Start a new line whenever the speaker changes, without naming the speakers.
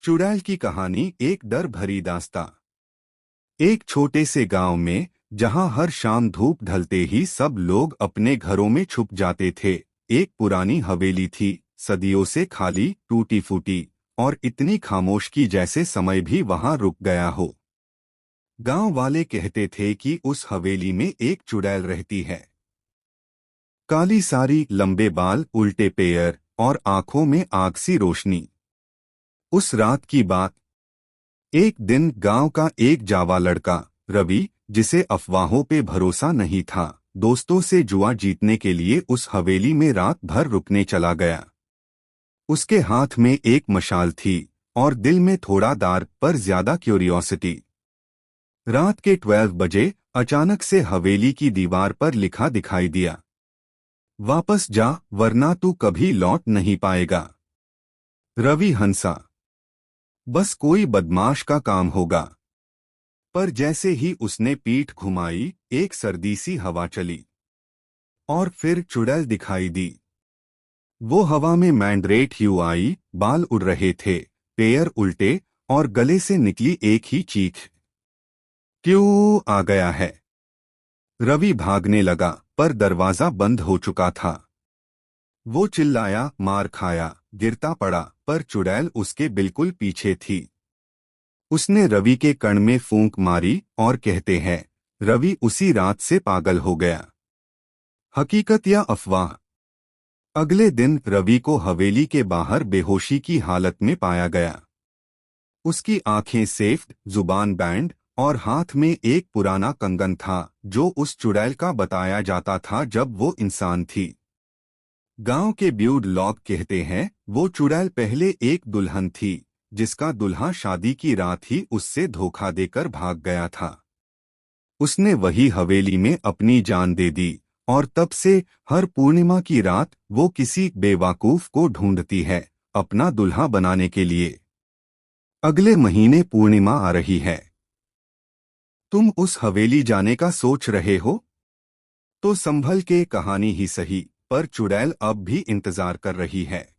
चुड़ैल की कहानी एक डर भरी दास्तां। एक छोटे से गांव में, जहां हर शाम धूप ढलते ही सब लोग अपने घरों में छुप जाते थे, एक पुरानी हवेली थी, सदियों से खाली, टूटी फूटी और इतनी खामोश कि जैसे समय भी वहां रुक गया हो। गांव वाले कहते थे कि उस हवेली में एक चुड़ैल रहती है। काली सारी, लंबे बाल, उल्टे पैर और आंखों में आग सी रोशनी। उस रात की बात। एक दिन गांव का एक जावा लड़का, रवि, जिसे अफवाहों पे भरोसा नहीं था, दोस्तों से जुआ जीतने के लिए उस हवेली में रात भर रुकने चला गया। उसके हाथ में एक मशाल थी और दिल में थोड़ा डर पर ज्यादा क्यूरियोसिटी। रात के 12 बजे अचानक से हवेली की दीवार पर लिखा दिखाई दिया, वापस जा वरना तू कभी लौट नहीं पाएगा। रवि हंसा, बस कोई बदमाश का काम होगा। पर जैसे ही उसने पीठ घुमाई, एक सर्दी सी हवा चली और फिर चुड़ैल दिखाई दी। वो हवा में मैंड्रेट ह्यू आई, बाल उड़ रहे थे, पैर उल्टे और गले से निकली एक ही चीख, क्यों आ गया है। रवि भागने लगा, पर दरवाजा बंद हो चुका था। वो चिल्लाया, मार खाया, गिरता पड़ा, पर चुड़ैल उसके बिल्कुल पीछे थी। उसने रवि के कण में फूंक मारी और कहते हैं, रवि उसी रात से पागल हो गया। हकीकत या अफवाह? अगले दिन रवि को हवेली के बाहर बेहोशी की हालत में पाया गया। उसकी आंखें सेफ्ट, जुबान बैंड और हाथ में एक पुराना कंगन था जो उस चुड़ैल का बताया जाता था जब वो इंसान थी। गांव के ब्यूड लॉग कहते हैं, वो चुड़ैल पहले एक दुल्हन थी जिसका दुल्हा शादी की रात ही उससे धोखा देकर भाग गया था। उसने वही हवेली में अपनी जान दे दी और तब से हर पूर्णिमा की रात वो किसी बेवकूफ को ढूंढती है अपना दुल्हा बनाने के लिए। अगले महीने पूर्णिमा आ रही है। तुम उस हवेली जाने का सोच रहे हो? तो संभल के, कहानी ही सही, पर चुड़ैल अब भी इंतजार कर रही है।